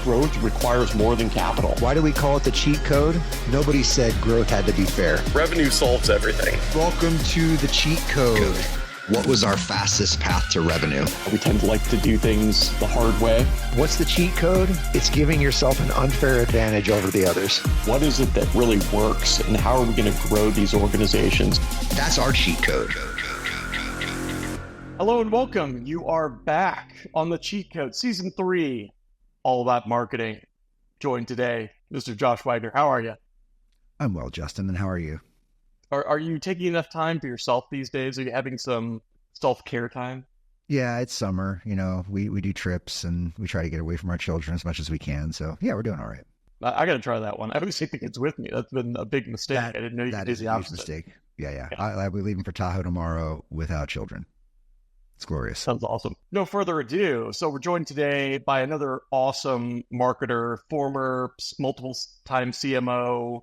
growth requires more than capital. Why do we call it the cheat code? Nobody said growth had to be fair. Revenue solves everything. Welcome to the cheat code. What was our fastest path to revenue? We tend to like to do things the hard way. What's the cheat code? It's giving yourself an unfair advantage over the others. What is it that really works, and how are we going to grow these organizations? That's our cheat code. Hello and welcome. You are back on the Cheat Code, Season 3, all about marketing. Joined today, Mr. Josh Wagner. How are you? I'm well, Justin, and how are you? Are you taking enough time for yourself these days? Are you having some self-care time? Yeah, it's summer. You know, we do trips and we try to get away from our children as much as we can. So, yeah, we're doing all right. I got to try that one. I always take the kids with me. That's been a big mistake. I didn't know you could do the opposite. Mistake. Yeah. I'll be leaving for Tahoe tomorrow without children. It's glorious. Sounds awesome. No further ado. So we're joined today by another awesome marketer, former multiple-time CMO,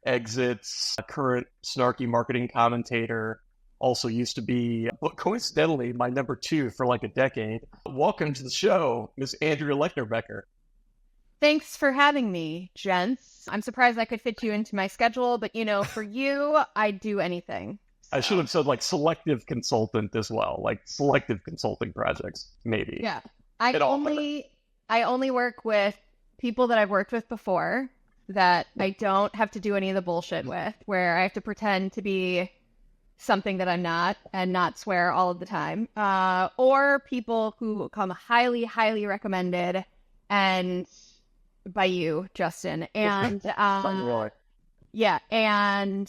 exits, current snarky marketing commentator, also used to be, coincidentally, my number 2 for like a decade. Welcome to the show, Miss Andrea Lechner-Becker. Thanks for having me, gents. I'm surprised I could fit you into my schedule, but for you, I'd do anything. I should have said like selective consultant as well, like selective consulting projects, maybe. Yeah. I only work with people that I've worked with before that I don't have to do any of the bullshit with, where I have to pretend to be something that I'm not and not swear all of the time. Or people who come highly, highly recommended and by you, Justin. And yeah, and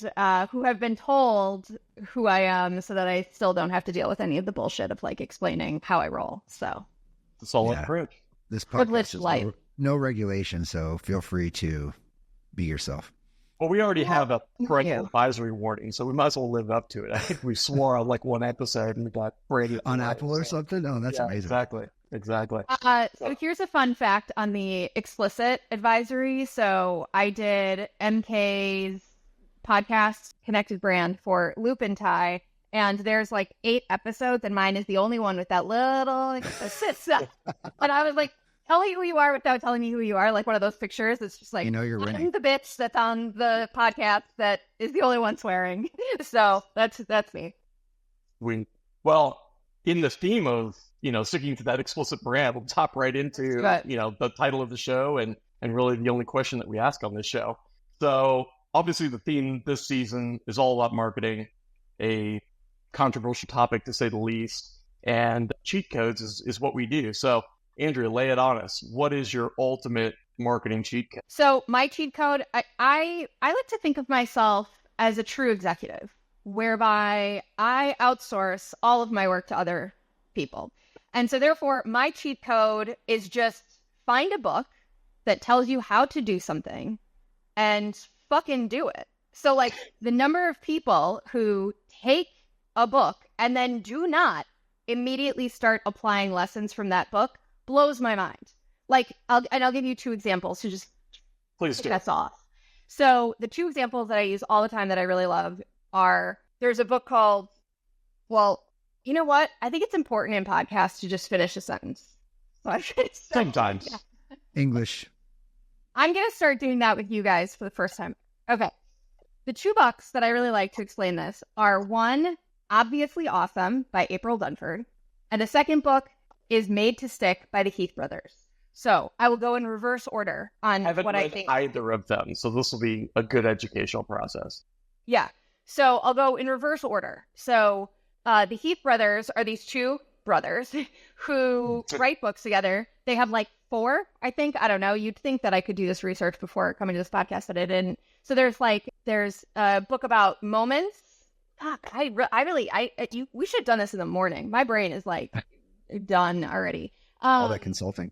who have been told who I am so that I still don't have to deal with any of the bullshit of like explaining how I roll. So it's a solid approach. This podcast is no regulation, so feel free to be yourself. Well, we already have a parental advisory warning, so we might as well live up to it. I think we swore on like one episode and we got Brady on Apple or something. Oh, that's amazing. Exactly. So here's a fun fact on the explicit advisory. So I did MK's podcast, Connected Brand, for Loop and Tie, and there's like 8 episodes, and mine is the only one with that little explicit stuff. And I was like, tell me who you are without telling me who you are, like one of those pictures. It's just like, you're winning. I'm the bitch that's on the podcast that is the only one swearing. So that's me. Well, in the theme of, sticking to that explicit brand, we'll top right into, the title of the show and really the only question that we ask on this show. So obviously the theme this season is all about marketing, a controversial topic to say the least, and cheat codes is what we do. So Andrea, lay it on us. What is your ultimate marketing cheat code? So my cheat code, I like to think of myself as a true executive, whereby I outsource all of my work to other people. And so therefore, my cheat code is just find a book that tells you how to do something and fucking do it. So like the number of people who take a book and then do not immediately start applying lessons from that book blows my mind. Like, I'll give you 2 examples to just please do us off. So the 2 examples that I use all the time that I really love are, there's a book called, well, you know what? I think it's important in podcasts to just finish a sentence. Sometimes. Yeah. English. I'm going to start doing that with you guys for the first time. Okay. The 2 books that I really like to explain this are, one, Obviously Awesome by April Dunford, and the second book is Made to Stick by the Heath brothers. So I will go in reverse order on what I think. Either of them, so this will be a good educational process. Yeah. So I'll go in reverse order. So the Heath brothers are these 2 brothers who write books together. They have like 4, I think. I don't know. You'd think that I could do this research before coming to this podcast, but I didn't. So there's a book about moments. Fuck, we should have done this in the morning. My brain is like done already. All that consulting.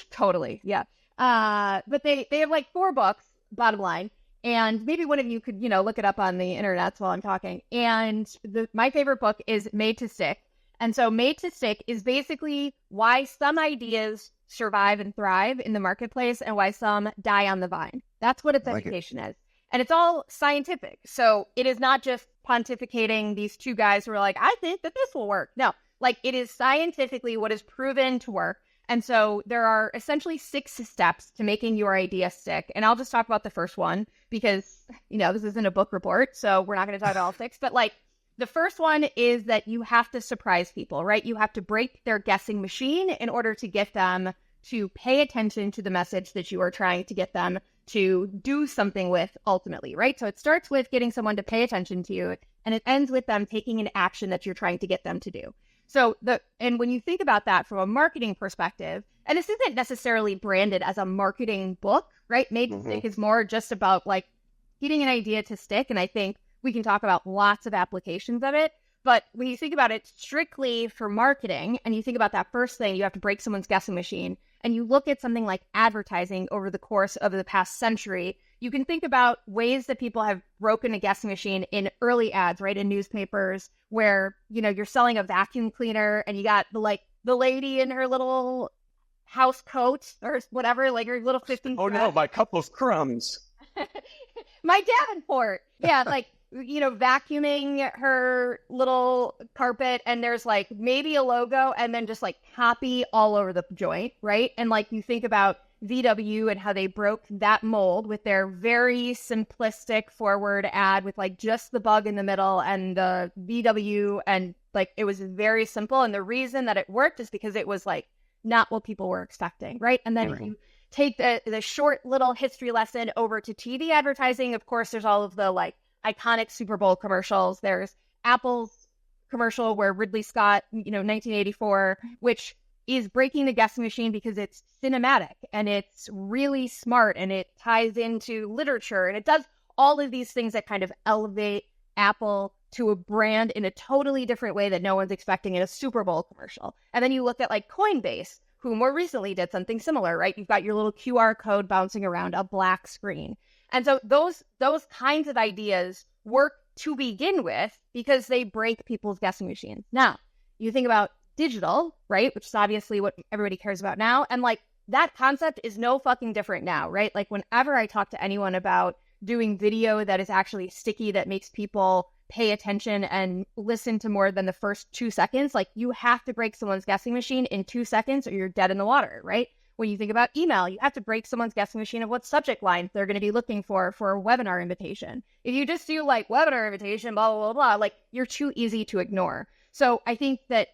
Totally, yeah. But they have like 4 books, bottom line, and maybe one of you could look it up on the internet while I'm talking. And my favorite book is Made to Stick, and so Made to Stick is basically why some ideas survive and thrive in the marketplace and why some die on the vine. That's what its education is. And it's all scientific. So it is not just pontificating these 2 guys who are like, I think that this will work. No, like it is scientifically what is proven to work. And so there are essentially 6 steps to making your idea stick. And I'll just talk about the first one because, this isn't a book report, so we're not going to talk about all 6. But like the first one is that you have to surprise people, right? You have to break their guessing machine in order to get them to pay attention to the message that you are trying to get them to do something with ultimately, right? So it starts with getting someone to pay attention to you, and it ends with them taking an action that you're trying to get them to do. So and when you think about that from a marketing perspective, and this isn't necessarily branded as a marketing book, right? Made to Stick is more just about like getting an idea to stick. And I think we can talk about lots of applications of it. But when you think about it strictly for marketing, and you think about that first thing, you have to break someone's guessing machine, and you look at something like advertising over the course of the past century, you can think about ways that people have broken a guessing machine in early ads, right? In newspapers where, you're selling a vacuum cleaner and you got the lady in her little house coat or whatever, like her little 15. Oh no, my cup of crumbs. My Davenport. Yeah, like, vacuuming her little carpet, and there's like maybe a logo and then just like copy all over the joint, right? And like you think about VW and how they broke that mold with their very simplistic forward ad with like just the bug in the middle and the VW, and like it was very simple. And the reason that it worked is because it was like not what people were expecting, right? And then you take the short little history lesson over to TV advertising. Of course, there's all of the like iconic Super Bowl commercials. There's Apple's commercial where Ridley Scott, 1984, which is breaking the guessing machine because it's cinematic and it's really smart and it ties into literature and it does all of these things that kind of elevate Apple to a brand in a totally different way that no one's expecting in a Super Bowl commercial. And then you look at like Coinbase, who more recently did something similar, right? You've got your little QR code bouncing around a black screen. And so those kinds of ideas work to begin with because they break people's guessing machines. Now, you think about digital, right? Which is obviously what everybody cares about now. And like that concept is no fucking different now, right? Like whenever I talk to anyone about doing video that is actually sticky, that makes people pay attention and listen to more than the first 2 seconds, like you have to break someone's guessing machine in 2 seconds or you're dead in the water, right? When you think about email, you have to break someone's guessing machine of what subject lines they're going to be looking for a webinar invitation. If you just do like webinar invitation, blah, blah, blah, blah, like you're too easy to ignore. So I think that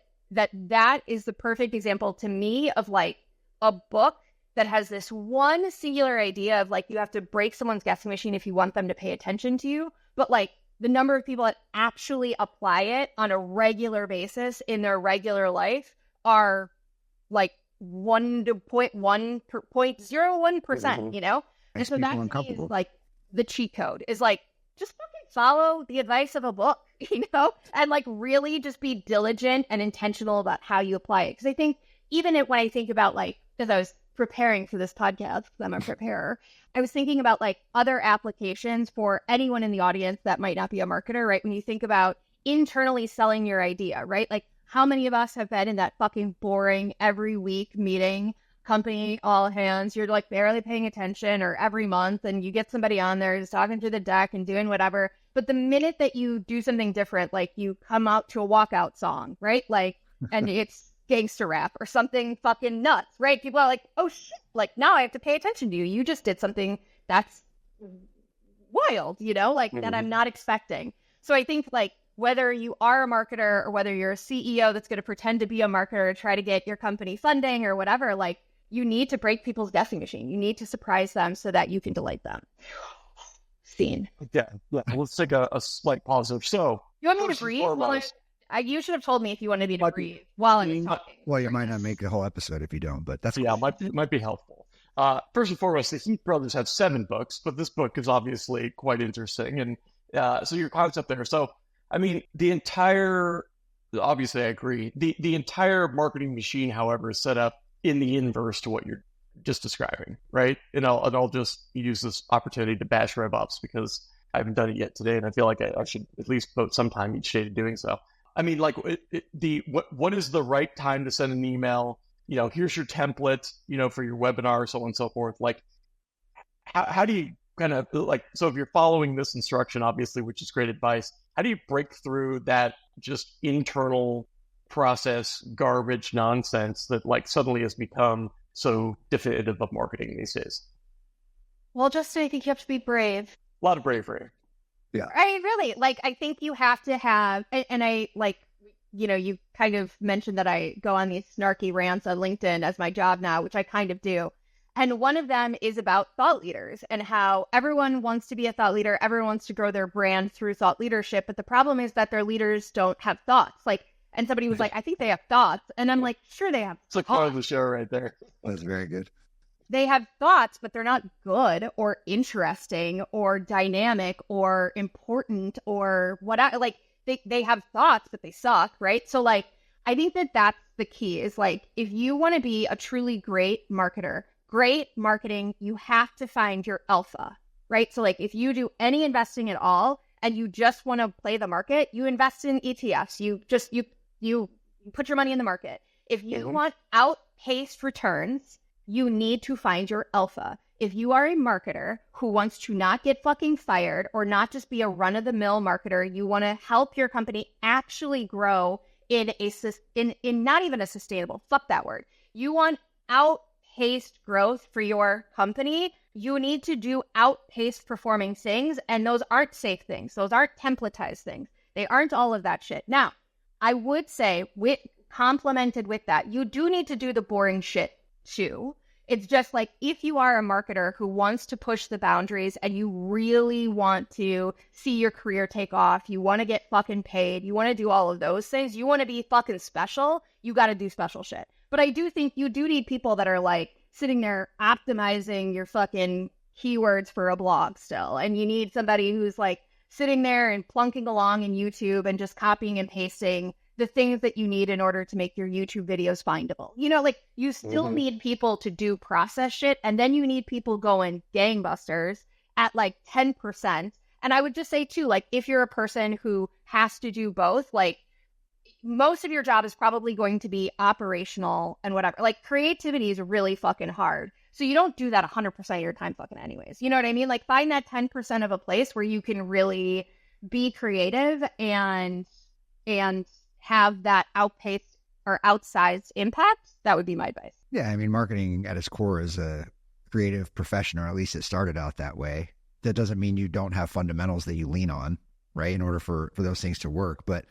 is the perfect example to me of like a book that has this one singular idea of like, you have to break someone's guessing machine if you want them to pay attention to you. But like the number of people that actually apply it on a regular basis in their regular life are like 1 to 0.01%, you know? And so that is like the cheat code is like, just fucking follow the advice of a book, you know? And like really just be diligent and intentional about how you apply it. Because I think even when I think about like, as I was preparing for this podcast, because I'm a preparer, I was thinking about like other applications for anyone in the audience that might not be a marketer, right? When you think about internally selling your idea, right? Like how many of us have been in that fucking boring every week meeting, company all hands, you're like barely paying attention, or every month and you get somebody on there just talking through the deck and doing whatever. But the minute that you do something different, like you come out to a walkout song, right? Like, and it's gangster rap or something fucking nuts, right? People are like, oh shit, like now I have to pay attention to you. You just did something that's wild, you know, like that I'm not expecting. So I think like whether you are a marketer or whether you're a CEO that's going to pretend to be a marketer to try to get your company funding or whatever, like you need to break people's guessing machine. You need to surprise them so that you can delight them. Scene. Yeah. Let's take a slight pause. So you want me to breathe? Well, you should have told me if you wanted me to breathe while I was talking. Well, you might not make a whole episode if you don't, but that's yeah, might be helpful. First and foremost, the Heath brothers have 7 books, but this book is obviously quite interesting, and so your concept there. So, I mean, obviously, I agree. The entire marketing machine, however, is set up in the inverse to what you're just describing, right? And I'll just use this opportunity to bash RevOps because I haven't done it yet today, and I feel like I should at least devote some time each day to doing so. I mean, like, what is the right time to send an email? You know, here's your template, you know, for your webinar, so on and so forth. Like, how do you kind of like, so if you're following this instruction, obviously, which is great advice, how do you break through that just internal process garbage nonsense that like suddenly has become so definitive of marketing these days. Well, Justin, I think you have to be brave. A lot of bravery. Yeah. I really, like, I think you have to have, and I, like, you know, you kind of mentioned that I go on these snarky rants on LinkedIn as my job now, which I kind of do. And one of them is about thought leaders and how everyone wants to be a thought leader. Everyone wants to grow their brand through thought leadership. But the problem is that their leaders don't have thoughts. Like, and somebody was like, I think they have thoughts. And I'm like, sure, they have It's like part of the show right there. That's very good. They have thoughts, but they're not good or interesting or dynamic or important or whatever. Like, they have thoughts, but they suck, right? So, like, I think that that's the key is, like, if you want to be a truly great marketer, great marketing, you have to find your alpha, right? So, like, if you do any investing at all and you just want to play the market, you invest in ETFs. You put your money in the market. If you want outpaced returns, you need to find your alpha. If you are a marketer who wants to not get fucking fired or not just be a run-of-the-mill marketer, you want to help your company actually grow in not even a sustainable, fuck that word. You want outpaced growth for your company, you need to do outpaced performing things, and those aren't safe things. Those aren't templatized things. They aren't all of that shit. Now, I would say, complemented with that, you do need to do the boring shit too. It's just like, if you are a marketer who wants to push the boundaries and you really want to see your career take off, you want to get fucking paid, you want to do all of those things, you want to be fucking special, you got to do special shit. But I do think you do need people that are like sitting there optimizing your fucking keywords for a blog still. And you need somebody who's like sitting there and plunking along in YouTube and just copying and pasting the things that you need in order to make your YouTube videos findable. You know, like, you still need people to do process shit, and then you need people going gangbusters at like 10%. And I would just say too, like, if you're a person who has to do both, like, most of your job is probably going to be operational and whatever. Like, creativity is really fucking hard. So you don't do that 100% of your time fucking anyways. You know what I mean? Like, find that 10% of a place where you can really be creative and have that outpaced or outsized impact. That would be my advice. Yeah, I mean, marketing at its core is a creative profession, or at least it started out that way. That doesn't mean you don't have fundamentals that you lean on, right, in order for those things to work. But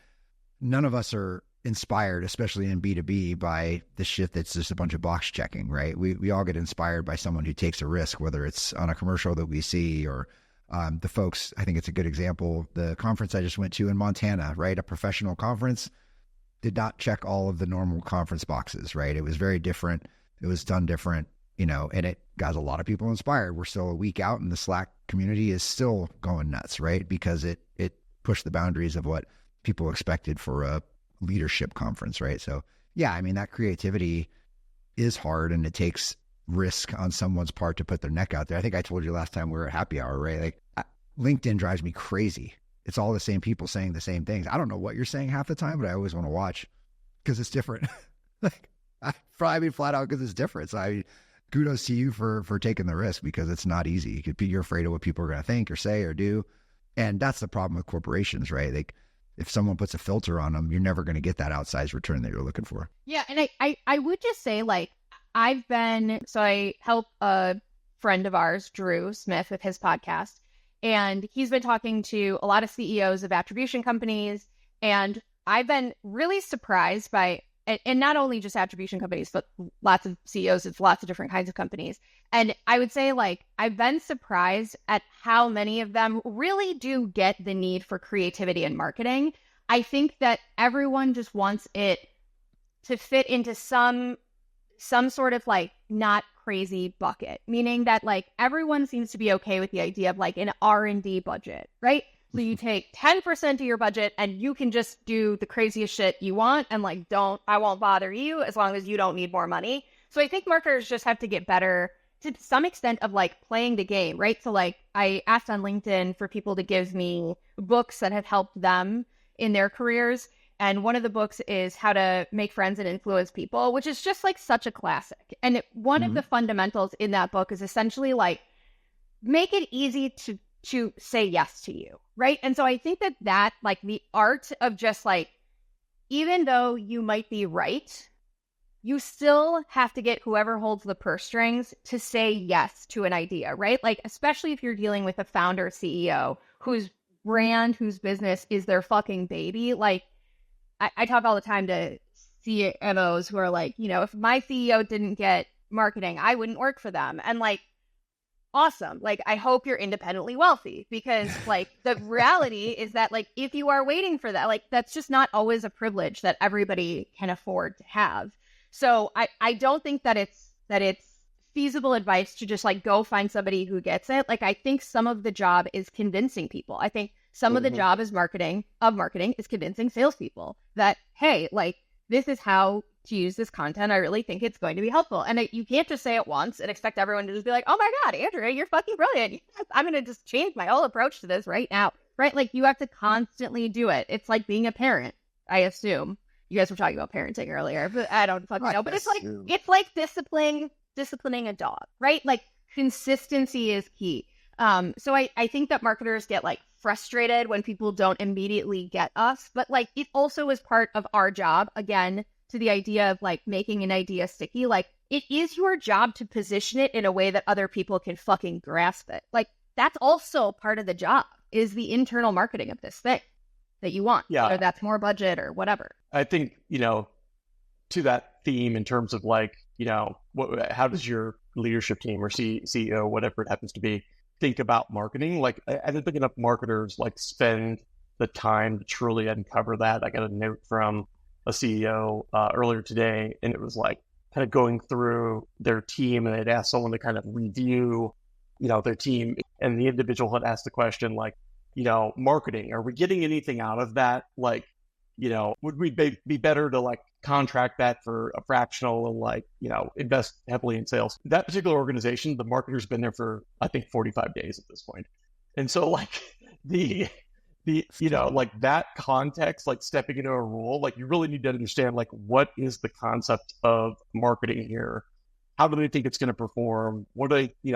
none of us are inspired, especially in B2B, by the shit that's just a bunch of box checking, right? We all get inspired by someone who takes a risk, whether it's on a commercial that we see or the folks, I think it's a good example, the conference I just went to in Montana, right? A professional conference did not check all of the normal conference boxes, right? It was very different. It was done different, you know, and it got a lot of people inspired. We're still a week out and the Slack community is still going nuts, right? Because it pushed the boundaries of what people expected for a leadership conference, right? So yeah, I mean, that creativity is hard and it takes risk on someone's part to put their neck out there. I think I told you last time we were at happy hour, right? Like, LinkedIn drives me crazy. It's all the same people saying the same things. I don't know what you're saying half the time, but I always want to watch because it's different. Like, I mean, flat out because it's different. So kudos to you for taking the risk, because it's not easy. You're afraid of what people are going to think or say or do. And that's the problem with corporations, right? Like, if someone puts a filter on them, you're never going to get that outsized return that you're looking for. Yeah. And I would just say, like, I help a friend of ours, Drew Smith, with his podcast. And he's been talking to a lot of CEOs of attribution companies. And I've been really surprised by, and not only just attribution companies, but lots of CEOs, it's lots of different kinds of companies. And I would say, like, I've been surprised at how many of them really do get the need for creativity and marketing. I think that everyone just wants it to fit into some sort of, like, not crazy bucket, meaning that, like, everyone seems to be okay with the idea of, like, an R&D budget, right? So you take 10% of your budget and you can just do the craziest shit you want and, like, I won't bother you as long as you don't need more money. So I think marketers just have to get better to some extent of, like, playing the game, right? So, like, I asked on LinkedIn for people to give me books that have helped them in their careers. And one of the books is How to Make Friends and Influence People, which is just, like, such a classic. And one of the fundamentals in that book is essentially, like, make it easy to say yes to you, right? And so I think that like, the art of just, like, even though you might be right, you still have to get whoever holds the purse strings to say yes to an idea, right? Like, especially if you're dealing with a founder CEO whose brand, whose business is their fucking baby. Like, I talk all the time to CMOs who are like, if my CEO didn't get marketing, I wouldn't work for them. And like, awesome. Like, I hope you're independently wealthy, because like the reality is that like, if you are waiting for that, like, that's just not always a privilege that everybody can afford to have. So I don't think that it's feasible advice to just like go find somebody who gets it. Like, I think some of the job is convincing people. I think some of the job is marketing is convincing salespeople that, hey, like, this is how to use this content. I really think it's going to be helpful. And you can't just say it once and expect everyone to just be like, oh my God, Andrea, you're fucking brilliant. I'm going to just change my whole approach to this right now. Right? Like, you have to constantly do it. It's like being a parent, I assume. You guys were talking about parenting earlier, but I don't fucking know. But it's like disciplining a dog, right? Like, consistency is key. So I think that marketers get like frustrated when people don't immediately get us, but like, it also is part of our job, again, to the idea of like making an idea sticky. Like, it is your job to position it in a way that other people can fucking grasp it. Like, that's also part of the job, is the internal marketing of this thing that you want. Yeah. Whether that's more budget or whatever. I think, to that theme, in terms of like, how does your leadership team or CEO, whatever it happens to be, think about marketing? Like, I don't think enough marketers like spend the time to truly uncover that. I got a note from a CEO earlier today, and it was like kind of going through their team, and they'd asked someone to kind of review, their team, and the individual had asked the question like, marketing, are we getting anything out of that? Like, would we be better to like contract that for a fractional and like, invest heavily in sales? That particular organization, the marketer's been there for, I think, 45 days at this point. And so like the like that context, like stepping into a role, like you really need to understand like, what is the concept of marketing here? How do they think it's going to perform? What do they,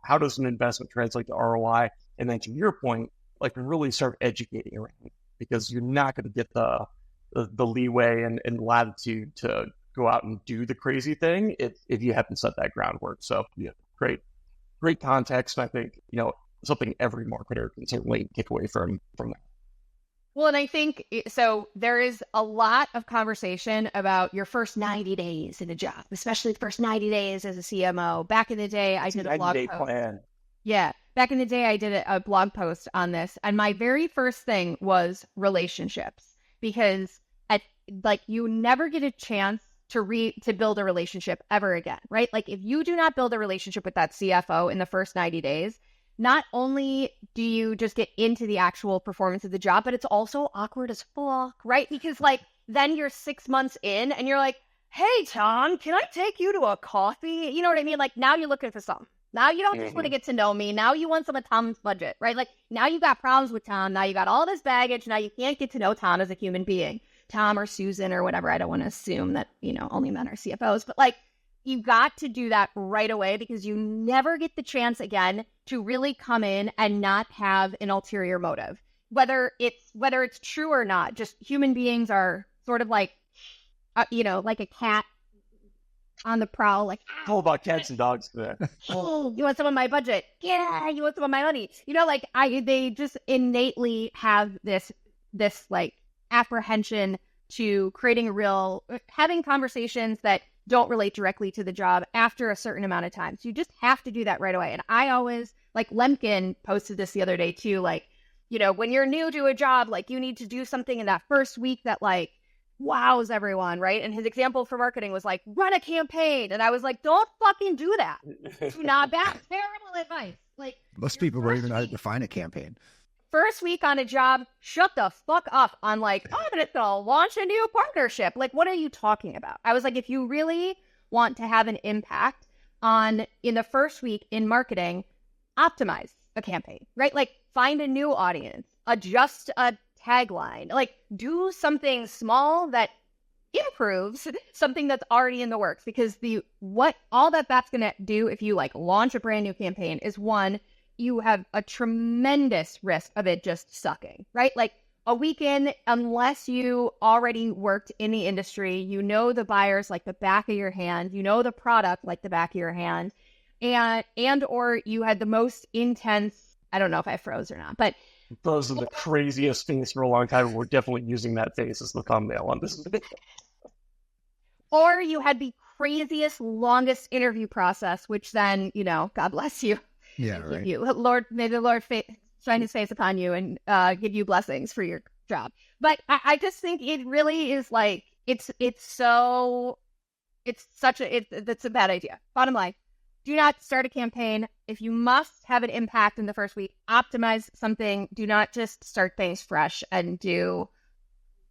how does an investment translate to ROI? And then to your point, like really start educating around it, because you're not going to get the leeway and latitude to go out and do the crazy thing if you haven't set that groundwork. So yeah, great context. And I think, something every marketer can certainly take away from that. Well, and I think, so there is a lot of conversation about your first 90 days in a job, especially the first 90 days as a CMO. Back in the day, I did a blog post. Plan. Yeah. Back in the day, I did a blog post on this. And my very first thing was relationships, because you never get a chance to build a relationship ever again, right? Like, if you do not build a relationship with that CFO in the first 90 days, not only do you just get into the actual performance of the job, but it's also awkward as fuck, right? Because like, then you're 6 months in and you're like, hey, Tom, can I take you to a coffee? You know what I mean? Like, now you're looking for something. Now you don't just want to get to know me. Now you want some of Tom's budget, right? Like, now you got problems with Tom. Now you got all this baggage. Now you can't get to know Tom as a human being. Tom or Susan or whatever. I don't want to assume that, only men are CFOs, but like, you got to do that right away, because you never get the chance again to really come in and not have an ulterior motive. Whether it's true or not, just human beings are sort of like, like a cat on the prowl, like, it's all about cats and dogs today. Oh, you want some of my budget? Yeah, you want some of my money? They just innately have this like apprehension to having conversations that don't relate directly to the job after a certain amount of time. So you just have to do that right away. And I always, like, Lemkin posted this the other day too, like, when you're new to a job, like, you need to do something in that first week that like wows everyone, right? And his example for marketing was like, run a campaign. And I was like, don't fucking do that. Do not back. Terrible advice. Like, most people don't even know how to define a campaign. First week on a job, shut the fuck up on like, I'm going to launch a new partnership. Like, what are you talking about? I was like, if you really want to have an impact in the first week in marketing, optimize a campaign, right? Like, find a new audience, adjust a tagline, like, do something small that improves something that's already in the works. Because all that's going to do if you like launch a brand new campaign is, one, you have a tremendous risk of it just sucking, right? Like, a week in, unless you already worked in the industry, you know the buyers like the back of your hand, you know the product like the back of your hand, and or you had the most intense, I don't know if I froze or not, but those are the craziest things for a long time. We're definitely using that face as the thumbnail on this video. Or you had the craziest, longest interview process, which then, God bless you. Yeah, right. May the Lord shine his face upon you and give you blessings for your job. But I just think it really is like, it's a bad idea. Bottom line, do not start a campaign. If you must have an impact in the first week, optimize something. Do not just start things fresh and do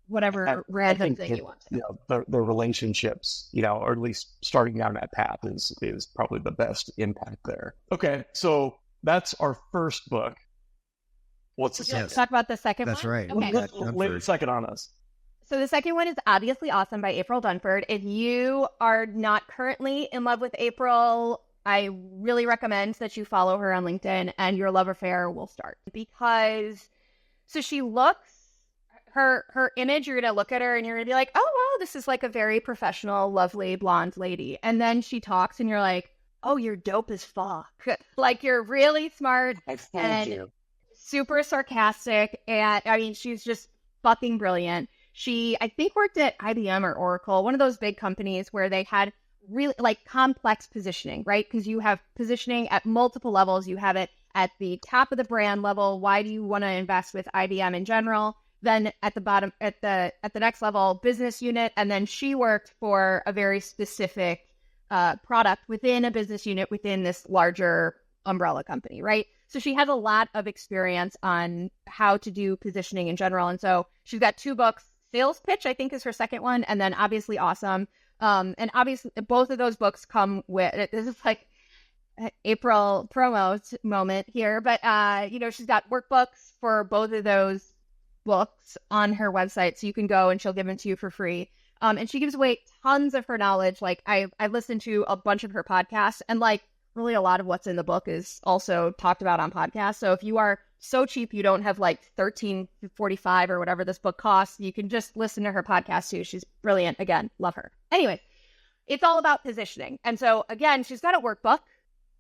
whatever random thing you want to. The relationships, or at least starting down that path is probably the best impact there. Okay, so that's our first book. What's the second? Let's talk about the second That's one? right. Okay. Lay the second on us. So the second one is Obviously Awesome by April Dunford. If you are not currently in love with April, I really recommend that you follow her on LinkedIn and your love affair will start. Because, so she looks, her image, you're going to look at her and you're going to be like, oh, wow, this is like a very professional, lovely blonde lady. And then she talks and you're like, oh, you're dope as fuck. Like, you're really smart and super sarcastic. And I mean, she's just fucking brilliant. She, I think, worked at IBM or Oracle, one of those big companies where they had really like complex positioning, right? Because you have positioning at multiple levels. You have it at the top of the brand level. Why do you want to invest with IBM in general? Then at the bottom, at the next level, business unit. And then she worked for a very specific product within a business unit within this larger umbrella company, right? So she has a lot of experience on how to do positioning in general. And so she's got 2 books. Sales Pitch, I think, is her second one. And then Obviously Awesome. And obviously both of those books come with, this is like April promo moment here, but she's got workbooks for both of those books on her website. So you can go and she'll give them to you for free. And she gives away tons of her knowledge. Like I've listened to a bunch of her podcasts, and like really a lot of what's in the book is also talked about on podcasts. So if you are so cheap you don't have like $13.45 or whatever this book costs, you can just listen to her podcast too. She's brilliant. Again, love her. Anyway, it's all about positioning. And so again, she's got a workbook.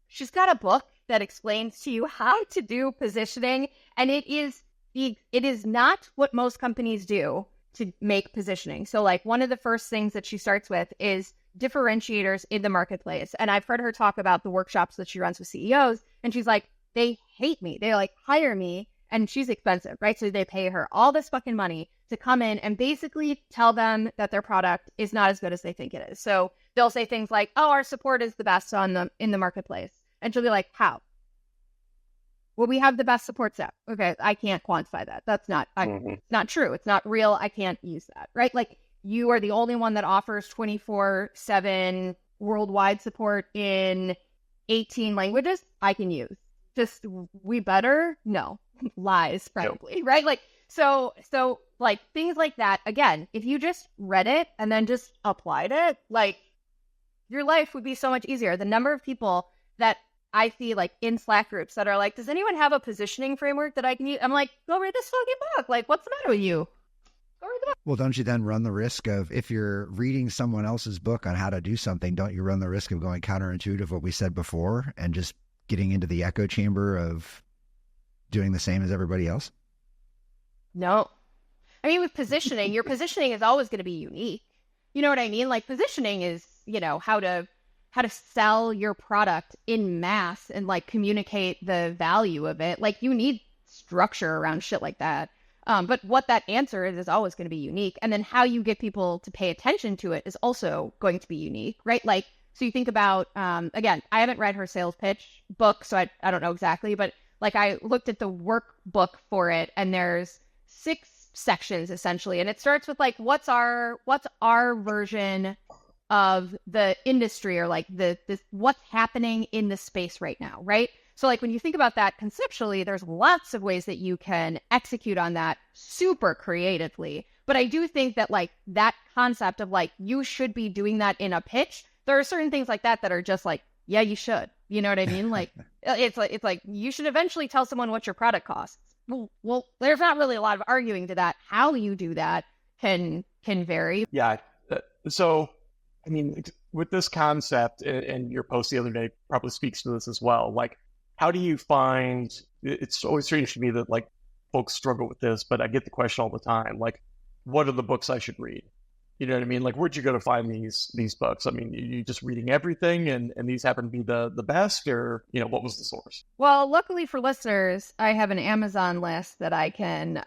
She's got a book that explains to you how to do positioning. And it is not what most companies do to make positioning. So like one of the first things that she starts with is differentiators in the marketplace. And I've heard her talk about the workshops that she runs with CEOs. And she's like, they hate me. They like hire me, and she's expensive, right? So they pay her all this fucking money to come in and basically tell them that their product is not as good as they think it is. So they'll say things like, oh, our support is the best in the marketplace. And she'll be like, how? Well, we have the best support staff. Okay, I can't quantify that. That's not not true. It's not real. I can't use that, right? Like you are the only one that offers 24/7 worldwide support in 18 languages I can use. Just we better? No. Lies, probably, nope. Right? Like, so like things like that, again, if you just read it and then just applied it, like your life would be so much easier. The number of people that I see like in Slack groups that are like, does anyone have a positioning framework that I can use? I'm like, go read this fucking book. Like, what's the matter with you? Go read the book. Well, don't you then run the risk of, if you're reading someone else's book on how to do something, don't you run the risk of going counterintuitive what we said before and just getting into the echo chamber of doing the same as everybody else? No. I mean, with positioning, your positioning is always going to be unique. You know what I mean? Like positioning is, how to sell your product in mass and like communicate the value of it. Like you need structure around shit like that. But what that answer is always going to be unique. And then how you get people to pay attention to it is also going to be unique, right? Like, so you think about, again, I haven't read her sales pitch book, so I don't know exactly, but like I looked at the workbook for it and there's 6 sections essentially. And it starts with like, what's our version of the industry, or like this what's happening in the space right now, right? So like when you think about that conceptually, there's lots of ways that you can execute on that super creatively. But I do think that like that concept of like you should be doing that in a pitch, there are certain things like that are just like, yeah, you should. You know what I mean? Like it's like you should eventually tell someone what your product costs. well, there's not really a lot of arguing to that. How you do that can vary. Yeah. So, I mean, with this concept, and your post the other day probably speaks to this as well. Like, how do you find? It's always strange to me that like folks struggle with this, but I get the question all the time. Like, what are the books I should read? You know what I mean? Like, where'd you go to find these books? I mean, you just reading everything, and these happen to be the best, or what was the source? Well, luckily for listeners, I have an Amazon list that I can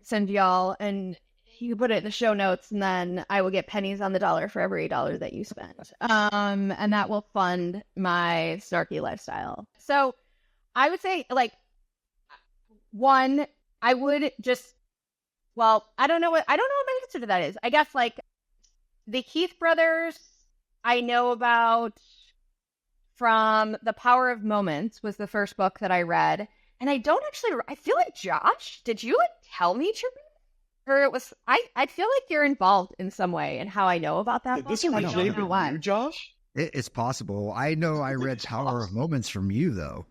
send y'all, and you can put it in the show notes, and then I will get pennies on the dollar for every dollar that you spend. And that will fund my snarky lifestyle. So I would say, like, one, I would just. Well, I don't know what my answer to that is. I guess like the Heath brothers I know about from The Power of Moments was the first book that I read. And I feel like Josh, did you tell me to read? Or it was, I feel like you're involved in some way in how I know about that book. This originated with you, Josh? It's possible. I know I read Power of Moments from you, though.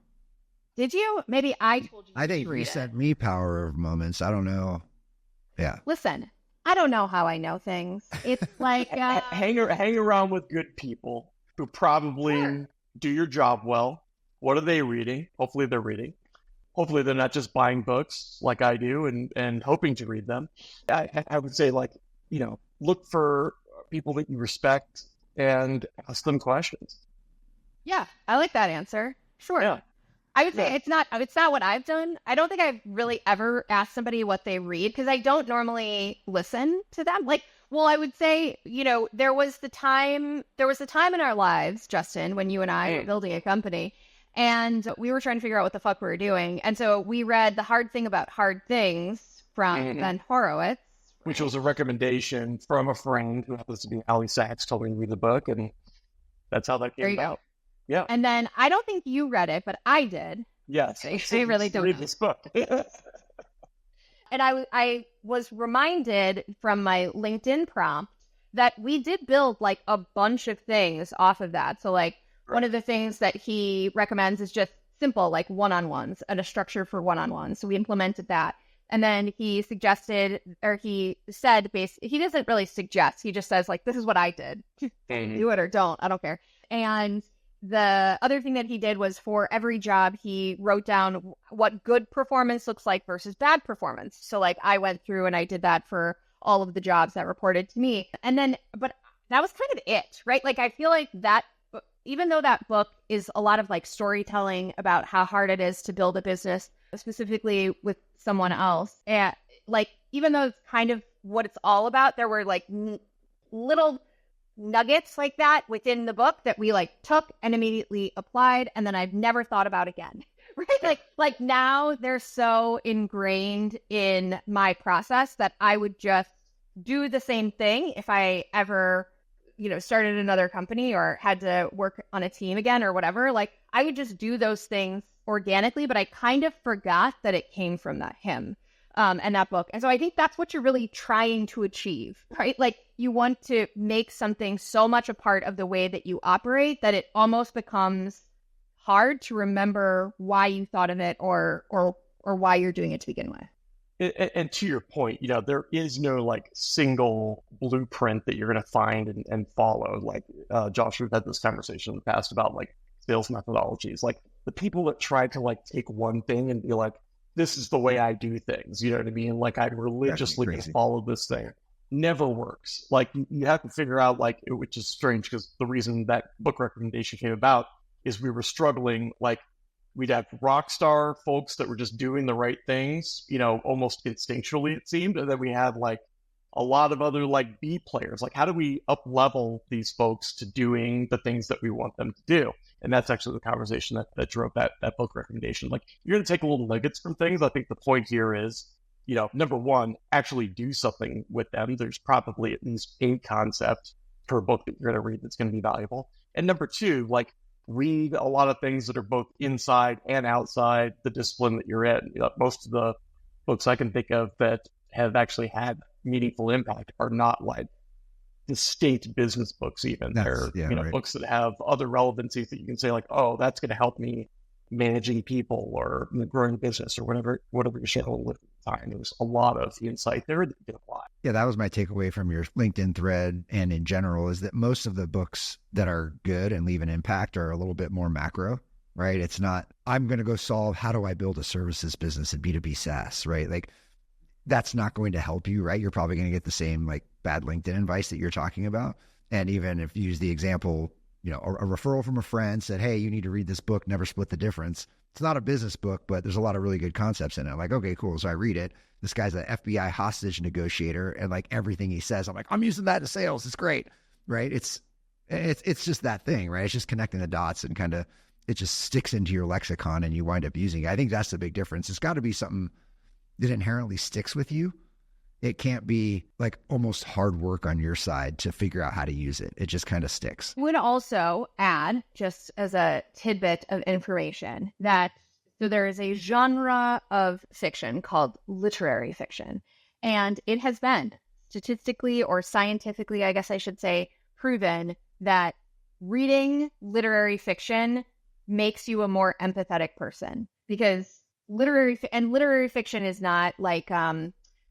Did you? Maybe I told you. I think you sent me Power of Moments. I don't know. Yeah. Listen, I don't know how I know things. It's like hang around with good people who probably do your job well. What are they reading? Hopefully they're reading. Hopefully they're not just buying books like I do and hoping to read them. I would say, like, look for people that you respect and ask them questions. Yeah, I like that answer. Sure. Yeah. I would say it's not what I've done. I don't think I've really ever asked somebody what they read because I don't normally listen to them. Like, well, I would say, there was the time in our lives, Justin, when you and I were building a company and we were trying to figure out what the fuck we were doing. And so we read The Hard Thing About Hard Things from Ben Horowitz. Which was a recommendation from a friend who happens to be Ali Sachs, told me to read the book, and that's how that came about. Yeah. And then I don't think you read it, but I did. Yes. I really don't read this book. And I was reminded from my LinkedIn prompt that we did build like a bunch of things off of that. So like one of the things that he recommends is just simple, like one-on-ones and a structure for one-on-ones. So we implemented that. And then he suggested, or he said, he doesn't really suggest. He just says like, this is what I did. Do it or don't. I don't care. And the other thing that he did was for every job, he wrote down what good performance looks like versus bad performance. So like I went through and I did that for all of the jobs that reported to me. And then, but that was kind of it, right? Like I feel like that, even though that book is a lot of like storytelling about how hard it is to build a business, specifically with someone else, and like, even though it's kind of what it's all about, there were like little nuggets like that within the book that we like took and immediately applied, and then I've never thought about again. Right? Like now they're so ingrained in my process that I would just do the same thing if I ever, started another company or had to work on a team again or whatever. Like I would just do those things organically, but I kind of forgot that it came from him. And that book. And so I think that's what you're really trying to achieve, right? Like you want to make something so much a part of the way that you operate that it almost becomes hard to remember why you thought of it or why you're doing it to begin with. And to your point, there is no like single blueprint that you're going to find and follow. Like Josh, we've had this conversation in the past about like sales methodologies. Like the people that try to like take one thing and be like, this is the way I do things. You know what I mean? Like I'm religiously going to follow this thing. Never works. Like you have to figure out which is strange because the reason that book recommendation came about is we were struggling. Like we'd have rock star folks that were just doing the right things, almost instinctually it seemed. And then we had like a lot of other like B players. Like how do we up level these folks to doing the things that we want them to do? And that's actually the conversation that drove that book recommendation. Like you're going to take a little nuggets from things. I think the point here is, number one, actually do something with them. There's probably at least a concept per book that you're going to read that's going to be valuable. And number two, like read a lot of things that are both inside and outside the discipline that you're in. Most of the books I can think of that have actually had meaningful impact are not like distinct business books even. They're books that have other relevancies that you can say like, oh, that's going to help me managing people or growing a business or whatever you're struggling with at the time. There was a lot of insight there that you can apply. Yeah, that was my takeaway from your LinkedIn thread and in general, is that most of the books that are good and leave an impact are a little bit more macro, right? It's not, I'm going to go solve how do I build a services business in B2B SaaS, right? Like that's not going to help you, right? You're probably going to get the same like bad LinkedIn advice that you're talking about. And even if you use the example, you know, a referral from a friend said, hey, you need to read this book, Never Split the Difference. It's not a business book, but there's a lot of really good concepts in it. I'm like, okay, cool. So I read it. This guy's an FBI hostage negotiator, and like everything he says, I'm like, I'm using that in sales. It's great, right? It's just that thing, right? It's just connecting the dots and kind of it just sticks into your lexicon and you wind up using it. I think that's the big difference. It's got to be something that inherently sticks with you. It can't be like almost hard work on your side to figure out how to use it. It just kind of sticks. I would also add, just as a tidbit of information, that so there is a genre of fiction called literary fiction, and it has been statistically or scientifically, I guess I should say, proven that reading literary fiction makes you a more empathetic person, because literary fiction is not like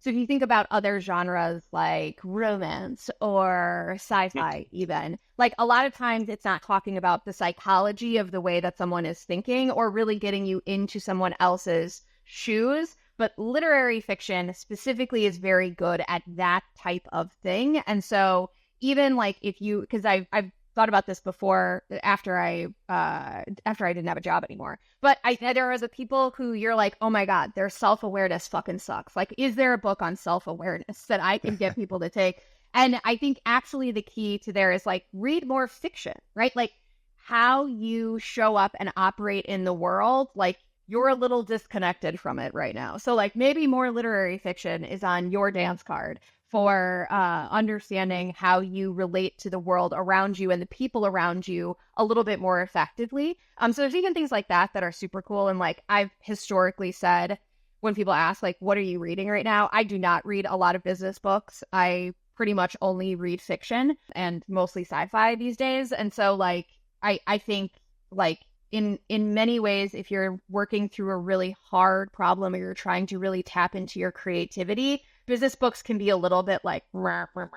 so if you think about other genres like romance or sci-fi, even, like a lot of times it's not talking about the psychology of the way that someone is thinking or really getting you into someone else's shoes. But literary fiction specifically is very good at that type of thing. And so even like if you, because I've thought about this before after I didn't have a job anymore. But there are the people who you're like, oh my God, their self-awareness fucking sucks. Like, is there a book on self-awareness that I can get people to take? And I think actually the key to there is like, read more fiction, right? Like how you show up and operate in the world, like you're a little disconnected from it right now. So like maybe more literary fiction is on your dance card for understanding how you relate to the world around you and the people around you a little bit more effectively. So there's even things like that that are super cool. And like I've historically said, when people ask, like, what are you reading right now? I do not read a lot of business books. I pretty much only read fiction and mostly sci-fi these days. And so like, I think like in many ways, if you're working through a really hard problem or you're trying to really tap into your creativity, business books can be a little bit like for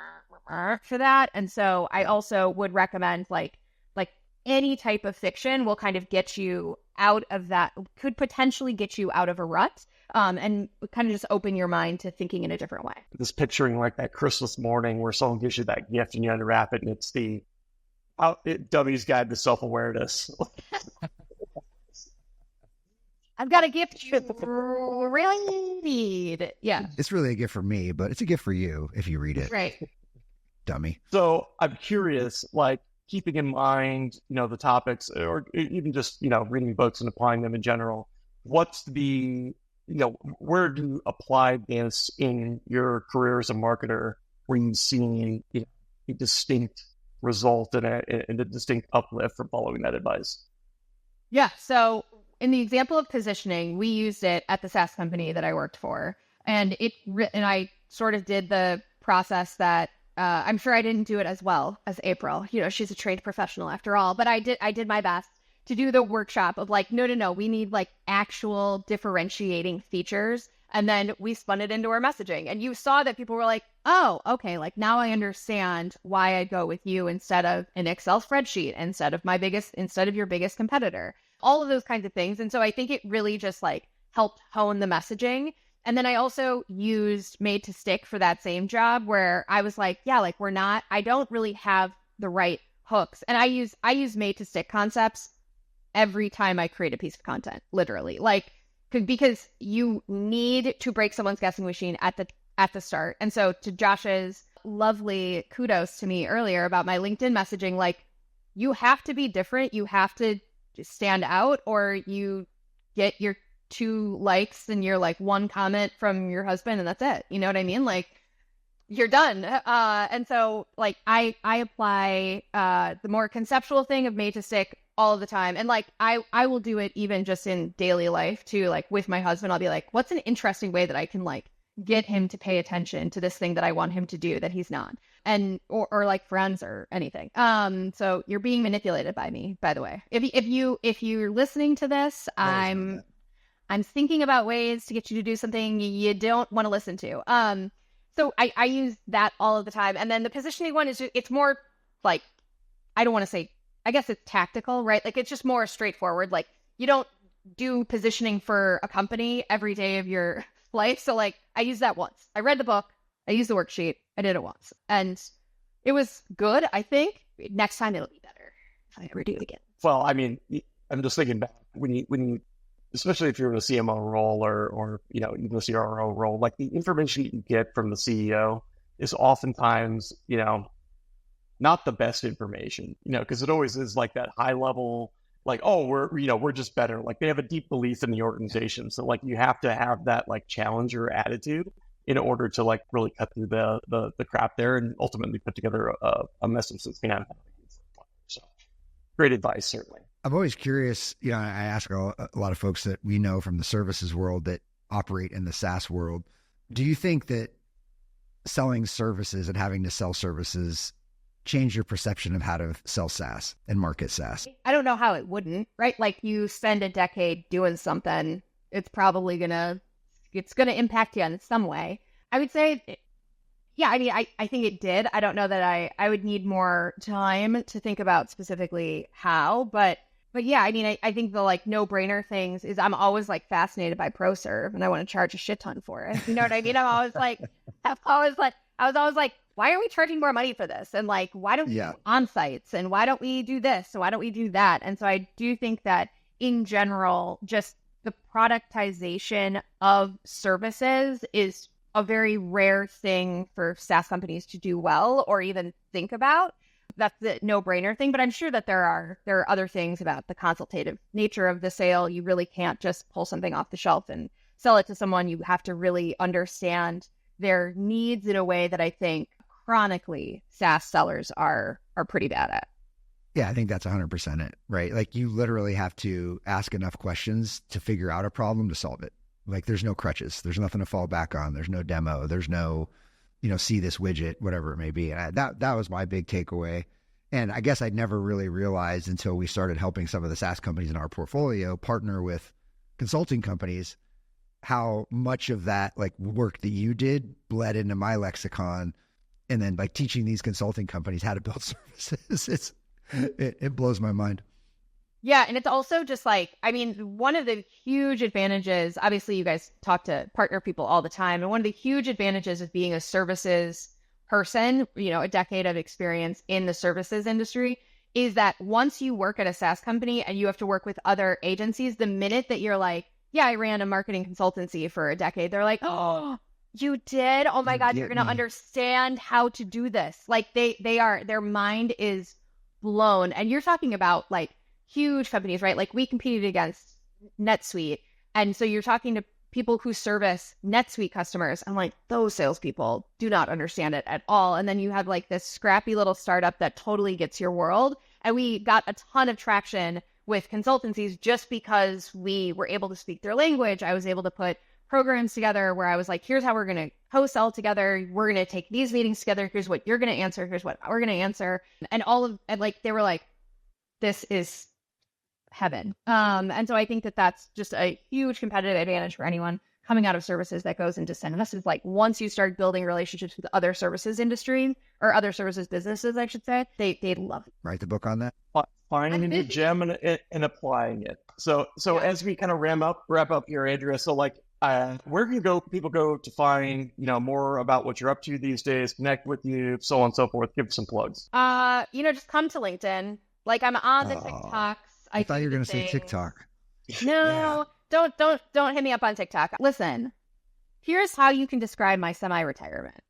that. And so I also would recommend like any type of fiction will kind of get you out of that, could potentially get you out of a rut, and kind of just open your mind to thinking in a different way. Just picturing like that Christmas morning where someone gives you that gift and you unwrap it and it's the Dummies Guide to Self-Awareness. I've got a gift you really need. Yeah. It's really a gift for me, but it's a gift for you if you read it. Right. Dummy. So I'm curious, like keeping in mind, you know, the topics or even just, you know, reading books and applying them in general. What's the, you know, where do you apply this in your career as a marketer where you've seen, you know, a distinct result and a distinct uplift from following that advice? Yeah. So in the example of positioning, we used it at the SaaS company that I worked for, and I sort of did the process that I'm sure I didn't do it as well as April. You know, she's a trained professional after all, but I did my best to do the workshop of like, no, we need like actual differentiating features. And then we spun it into our messaging, and you saw that people were like, oh, okay, like now I understand why I go with you instead of an Excel spreadsheet, instead of your biggest competitor, all of those kinds of things. And so I think it really just like helped hone the messaging. And then I also used Made to Stick for that same job where I was like, yeah, like I don't really have the right hooks. And I use Made to Stick concepts every time I create a piece of content, literally, like, because you need to break someone's guessing machine at the start. And so to Josh's lovely kudos to me earlier about my LinkedIn messaging, like you have to be different. You have to stand out, or you get your 2 likes and your like 1 comment from your husband and that's it. You know what I mean? Like you're done. And so like I apply the more conceptual thing of Made to Stick all of the time. And like I will do it even just in daily life too. Like with my husband, I'll be like, what's an interesting way that I can like get him to pay attention to this thing that I want him to do that he's not, and or like friends or anything. So you're being manipulated by me, by the way. If you're listening to this, I'm thinking about ways to get you to do something you don't want to listen to. So I use that all of the time. And then the positioning one it's more like, I don't want to say, I guess it's tactical, right? Like it's just more straightforward. Like you don't do positioning for a company every day of your life. So like I used that once. I read the book. I used the worksheet. I did it once. And it was good, I think. Next time it'll be better if I ever do it again. Well, I mean, I'm just thinking back when you especially if you're in a CMO role or even the CRO role, like the information you get from the CEO is oftentimes, not the best information, because it always is like that high level, like, oh, we're just better. Like they have a deep belief in the organization. So like you have to have that like challenger attitude in order to like really cut through the crap there and ultimately put together a message that's going to have. So great advice, certainly. I'm always curious, I ask a lot of folks that we know from the services world that operate in the SaaS world. Do you think that selling services and having to sell services change your perception of how to sell SaaS and market SaaS? I don't know how it wouldn't, right? Like you spend a decade doing something, it's probably gonna impact you in some way. I would say, yeah, I mean, I think it did. I don't know that I would need more time to think about specifically how, but yeah, I mean, I think the like no-brainer things is I'm always like fascinated by ProServe and I want to charge a shit ton for it. You know what I mean? I was always like, why are we charging more money for this? And like, why don't we do on-sites? And why don't we do this? And why don't we do that? And so I do think that in general, just the productization of services is a very rare thing for SaaS companies to do well or even think about. That's the no-brainer thing, but I'm sure that there are other things about the consultative nature of the sale. You really can't just pull something off the shelf and sell it to someone. You have to really understand their needs in a way that I think chronically SaaS sellers are pretty bad at. Yeah, I think that's 100% it, right? Like you literally have to ask enough questions to figure out a problem to solve it. Like there's no crutches. There's nothing to fall back on. There's no demo. There's no, see this widget, whatever it may be. And that was my big takeaway. And I guess I'd never really realized until we started helping some of the SaaS companies in our portfolio partner with consulting companies, how much of that like work that you did bled into my lexicon. And then like teaching these consulting companies how to build services, it blows my mind. Yeah. And it's also just like, I mean, one of the huge advantages, obviously you guys talk to partner people all the time. And one of the huge advantages of being a services person, a decade of experience in the services industry is that once you work at a SaaS company and you have to work with other agencies, the minute that you're like, yeah, I ran a marketing consultancy for a decade, they're like, oh, you did? Oh my God, you're going to understand how to do this. Like their mind is blown. And you're talking about like huge companies, right? Like we competed against NetSuite. And so you're talking to people who service NetSuite customers. I'm like, those salespeople do not understand it at all. And then you have like this scrappy little startup that totally gets your world. And we got a ton of traction with consultancies just because we were able to speak their language. I was able to put programs together where I was like, here's how we're going to co-sell together. We're going to take these meetings together. Here's what you're going to answer. Here's what we're going to answer. And they were like, this is heaven. And so I think that that's just a huge competitive advantage for anyone coming out of services that goes into SaaS. Is like once you start building relationships with other services industry or other services businesses, I should say, they love it. Write the book on that. Finding a gem and applying it. So as we kind of wrap up here, Andrea, so like where can people go to find more about what you're up to these days, connect with you, so on and so forth? Give some plugs. Just come to LinkedIn. Like I'm on the TikToks. I thought you were going to say TikTok. No, don't hit me up on TikTok. Listen, here's how you can describe my semi-retirement.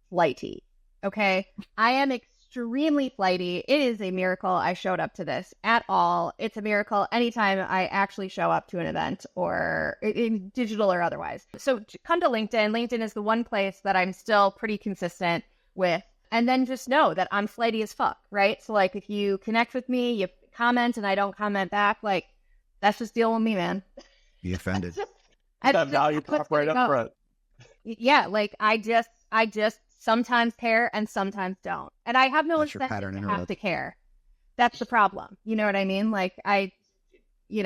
Flighty. Okay. I am extremely flighty. It is a miracle I showed up to this at all. It's a miracle anytime I actually show up to an event or in digital or otherwise. So come to LinkedIn. LinkedIn is the one place that I'm still pretty consistent with. And then just know that I'm flighty as fuck, right? So like if you connect with me, you comment and I don't comment back, like that's just dealing with me, man. Be offended. That value prop right up front. Yeah, like I just sometimes care and sometimes don't. And I have no incentive to have to care. That's the problem. You know what I mean? Like you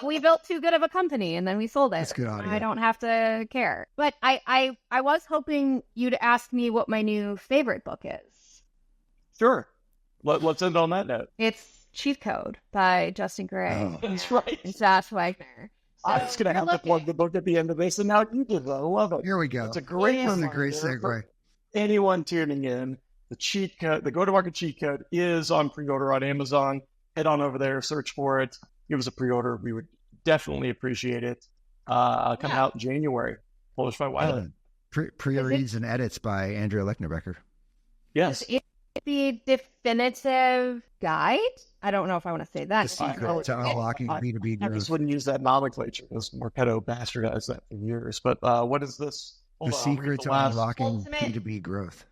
we built too good of a company and then we sold it. That's good audio. I don't have to care. But I was hoping you'd ask me what my new favorite book is. Sure. Let's end on that note. It's Cheat Code by Justin Gray. Oh. That's right. And Josh Wagner. I was going to have to plug the book at the end of this, and now you did it. I love it. Here we go. It's a great That's a great segue. Anyone tuning in, the cheat code, the go-to-market cheat code is on pre-order on Amazon. Head on over there, search for it, give us a pre-order. We would definitely appreciate it. Coming out in January, published by Wiley. Pre-reads and edits by Andrea Lechner-Becker. Yes. Is it the definitive guide? I don't know if I want to say that. The secret to unlocking B2B I growth. just wouldn't use that nomenclature because Marketo bastardized that for years. But what is this? The secret to unlocking B2B growth.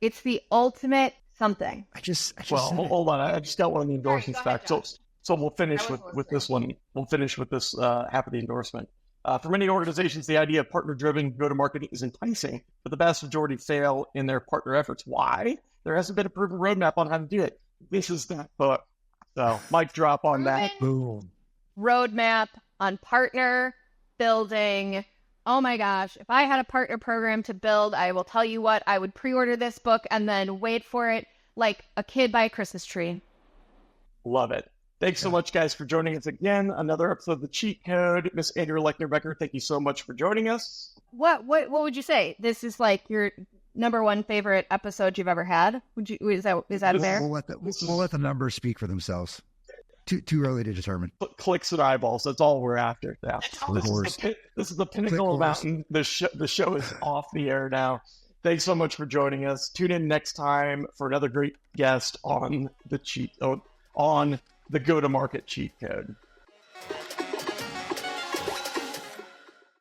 It's the ultimate something. I just Well, said it. hold on. I just got one of the endorsements Sorry, go back. ahead, So we'll finish with this one. We'll finish with this half of the endorsement. For many organizations, the idea of partner-driven go-to-market is enticing, but the vast majority fail in their partner efforts. Why? There hasn't been a proven roadmap on how to do it. This is that book. So, mic drop on that. Boom. Roadmap on partner building. Oh my gosh, if I had a partner program to build, I will tell you what, I would pre-order this book and then wait for it like a kid by a Christmas tree. Love it. Thanks so much, guys, for joining us again. Another episode of The Cheat Code. Miss Andrea Lechner-Becker, thank you so much for joining us. What would you say? This is like your number one favorite episode you've ever had? Is that fair? We'll let the numbers speak for themselves. Too early to determine. Clicks and eyeballs. That's all we're after now. This is the pinnacle of mountain. The show is off the air now. Thanks so much for joining us. Tune in next time for another great guest on the go-to-market cheat code.